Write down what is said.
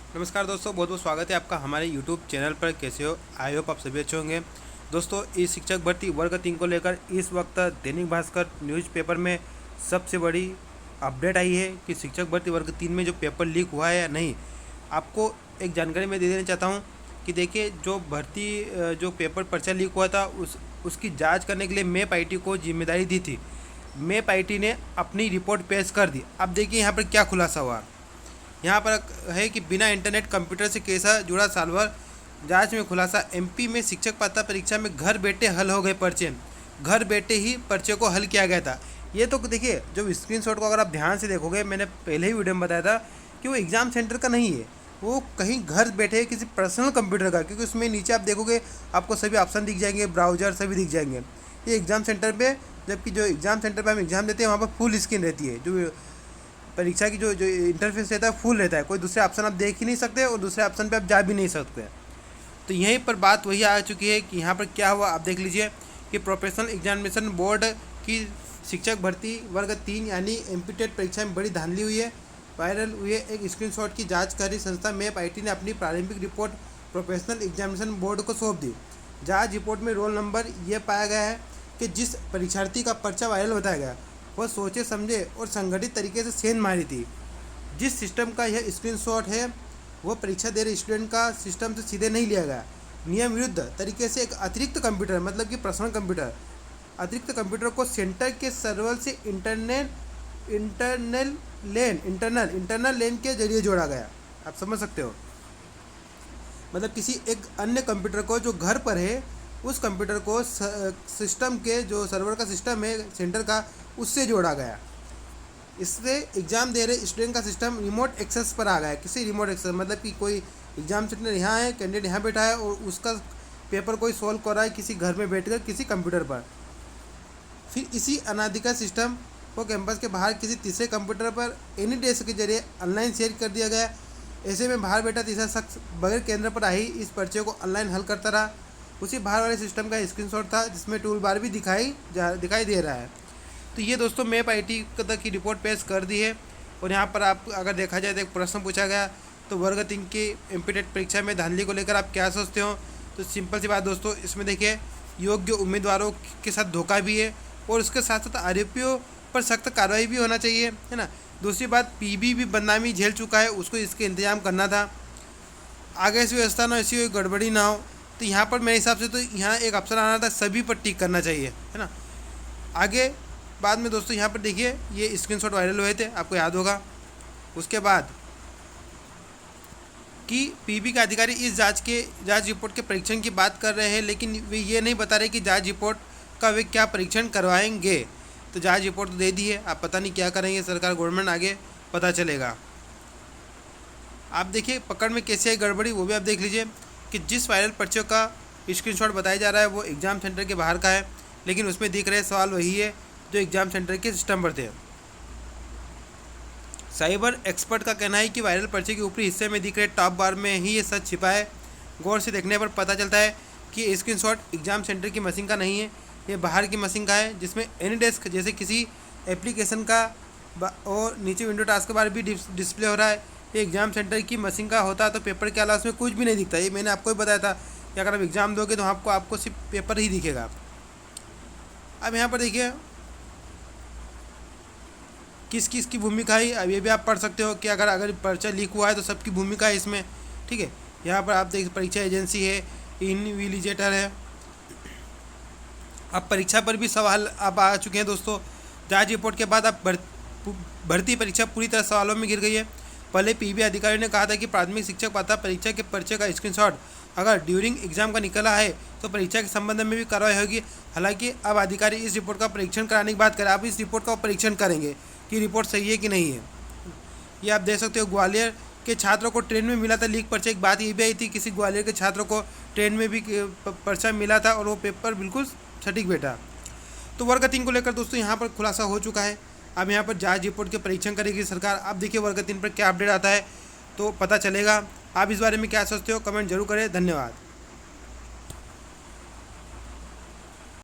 नमस्कार दोस्तों, बहुत बहुत स्वागत है आपका हमारे यूट्यूब चैनल पर। कैसे हो? आई होप आप सभी अच्छे होंगे। दोस्तों, इस शिक्षक भर्ती वर्ग 3 को लेकर इस वक्त दैनिक भास्कर न्यूज़पेपर में सबसे बड़ी अपडेट आई है कि शिक्षक भर्ती वर्ग 3 में जो पेपर लीक हुआ है या नहीं। आपको एक जानकारी मैं दे देना चाहता हूँ कि देखिए, जो भर्ती जो पेपर पर्चा लीक हुआ था उसकी जाँच करने के लिए मेप आई को जिम्मेदारी दी थी। मेप आई ने अपनी रिपोर्ट पेश कर दी। अब देखिए यहाँ पर क्या खुलासा हुआ। यहाँ पर है कि बिना इंटरनेट कंप्यूटर से कैसा जुड़ा साल भर जांच में खुलासा। एमपी में शिक्षक पात्रता परीक्षा में घर बैठे हल हो गए पर्चे। घर बैठे ही पर्चे को हल किया गया था। ये तो देखिए, जो स्क्रीनशॉट को अगर आप ध्यान से देखोगे, मैंने पहले ही वीडियो में बताया था कि वो एग्ज़ाम सेंटर का नहीं है, वो कहीं घर बैठे किसी पर्सनल कंप्यूटर का, क्योंकि उसमें नीचे आप देखोगे आपको सभी ऑप्शन दिख जाएंगे, ब्राउजर सभी दिख जाएंगे। ये एग्ज़ाम सेंटर पे, जबकि जो एग्ज़ाम सेंटर पे हम एग्ज़ाम देते हैं वहाँ पर फुल स्क्रीन रहती है। जो परीक्षा की जो जो इंटरफेस रहता है फुल रहता है, कोई दूसरे ऑप्शन आप देख ही नहीं सकते और दूसरे ऑप्शन पे आप जा भी नहीं सकते। तो यहीं पर बात वही आ चुकी है कि यहाँ पर क्या हुआ। आप देख लीजिए कि प्रोफेशनल एग्जामिनेशन बोर्ड की शिक्षक भर्ती वर्ग 3 यानी एमपीटेट परीक्षा में बड़ी धांधली हुई है। वायरल हुई है एक स्क्रीनशॉट की जांच कर रही संस्था मेप आईटी ने अपनी प्रारंभिक रिपोर्ट प्रोफेशनल एग्जामिनेशन बोर्ड को सौंप दी। जांच रिपोर्ट में रोल नंबर ये पाया गया है कि जिस परीक्षार्थी का पर्चा वायरल बताया गया वह सोचे समझे और संगठित तरीके से सेंध मारी थी। जिस सिस्टम का यह स्क्रीनशॉट है वह परीक्षा दे रहे स्टूडेंट का सिस्टम से सीधे नहीं लिया गया। नियम विरुद्ध तरीके से एक अतिरिक्त कंप्यूटर, मतलब कि पर्सनल कंप्यूटर, अतिरिक्त कंप्यूटर को सेंटर के सर्वर से इंटरनल लेन के जरिए जोड़ा गया। आप समझ सकते हो, मतलब किसी एक अन्य कंप्यूटर को जो घर पर है, उस कंप्यूटर को सिस्टम के जो सर्वर का सिस्टम है सेंटर का, उससे जोड़ा गया। इससे एग्ज़ाम दे रहे स्टूडेंट का सिस्टम रिमोट एक्सेस पर आ गया। किसी रिमोट एक्सेस मतलब कि कोई एग्ज़ाम सेंटर यहाँ है, कैंडिडेट यहाँ बैठा है और उसका पेपर कोई सॉल्व कर रहा है किसी घर में बैठकर किसी कंप्यूटर पर। फिर इसी अनाधिकृत सिस्टम को कैंपस के बाहर किसी तीसरे कंप्यूटर पर एनी डेस्क के जरिए ऑनलाइन शेयर कर दिया गया। ऐसे में बाहर बैठा तीसरा शख्स बगैर केंद्र पर आई इस पर्चे को ऑनलाइन हल करता रहा। उसी बाहर वाले सिस्टम का स्क्रीनशॉट था जिसमें टूल बार भी दिखाई दे रहा है। तो ये दोस्तों मेप आईटी तक की रिपोर्ट पेश कर दी है। और यहाँ पर आप अगर देखा जाए तो एक प्रश्न पूछा गया, तो वर्ग 3 की एमपीटेट परीक्षा में धांधली को लेकर आप क्या सोचते हो? तो सिंपल सी बात दोस्तों, इसमें देखिए योग्य उम्मीदवारों के साथ धोखा भी है और उसके साथ साथ आरोपियों पर सख्त कार्रवाई भी होना चाहिए, है ना। दूसरी बात, पीबी भी बदनामी झेल चुका है, उसको इसके इंतजाम करना था। आगे ऐसी व्यवस्था ना, ऐसी कोई गड़बड़ी ना हो। तो यहाँ पर मेरे हिसाब से तो यहाँ एक अफसर आना था, सभी पर टिक करना चाहिए, है ना। आगे बाद में दोस्तों यहाँ पर देखिए ये स्क्रीनशॉट वायरल हुए थे, आपको याद होगा। उसके बाद कि पीबी के अधिकारी इस जांच रिपोर्ट के परीक्षण की बात कर रहे हैं, लेकिन वे ये नहीं बता रहे कि जांच रिपोर्ट का वे क्या परीक्षण करवाएंगे। तो जांच रिपोर्ट तो दे दी है, आप पता नहीं क्या करेंगे सरकार गवर्नमेंट, आगे पता चलेगा। आप देखिए पकड़ में कैसे है गड़बड़ी, वो भी आप देख लीजिए कि जिस वायरल पर्चे का स्क्रीनशॉट बताया जा रहा है वो एग्ज़ाम सेंटर के बाहर का है, लेकिन उसमें दिख रहे सवाल वही है जो एग्ज़ाम सेंटर के सिस्टम पर थे। साइबर एक्सपर्ट का कहना है कि वायरल पर्चे के ऊपरी हिस्से में दिख रहे टॉप बार में ही ये सच छिपा है। गौर से देखने पर पता चलता है कि ये स्क्रीनशॉट एग्ज़ाम सेंटर की मशीन का नहीं है, ये बाहर की मशीन का है, जिसमें एनी डेस्क जैसे किसी एप्लीकेशन का और नीचे विंडो टास्क के बारे भी डिस्प्ले हो रहा है। ये एग्ज़ाम सेंटर की मशीन का होता तो पेपर के अलावा उसमें कुछ भी नहीं दिखता। ये मैंने आपको ही बताया था कि अगर आप एग्ज़ाम दोगे तो आपको सिर्फ पेपर ही दिखेगा। अब यहाँ पर देखिए किस किस की भूमिका है, अब ये भी आप पढ़ सकते हो कि अगर पर्चा लीक हुआ है तो सबकी भूमिका है इसमें, ठीक है। यहाँ पर आप देख परीक्षा एजेंसी है, इनविजिलेटर है। अब परीक्षा पर भी सवाल अब आ चुके हैं दोस्तों। जांच रिपोर्ट के बाद अब भर्ती परीक्षा पूरी तरह सवालों में गिर गई है। पहले पीबी अधिकारी ने कहा था कि प्राथमिक शिक्षक पात्रता परीक्षा के पर्चे का स्क्रीनशॉट अगर ड्यूरिंग एग्जाम का निकला है तो परीक्षा के संबंध में भी कार्रवाई होगी। हालांकि अब अधिकारी इस रिपोर्ट का परीक्षण कराने की बात करें, अब इस रिपोर्ट का परीक्षण करेंगे कि रिपोर्ट सही है कि नहीं है। ये आप देख सकते हो ग्वालियर के छात्रों को ट्रेन में मिला था लीक पर्चा। एक बात ये भी आई थी, किसी ग्वालियर के छात्रों को ट्रेन में भी पर्चा मिला था और वो पेपर बिल्कुल सटीक बैठा। तो वर्ग 3 को लेकर दोस्तों यहाँ पर खुलासा हो चुका है। अब यहाँ पर जांच रिपोर्ट के परीक्षण करेगी सरकार। अब देखिए वर्ग 3 पर क्या अपडेट आता है तो पता चलेगा। आप इस बारे में क्या सोचते हो, कमेंट जरूर करें। धन्यवाद।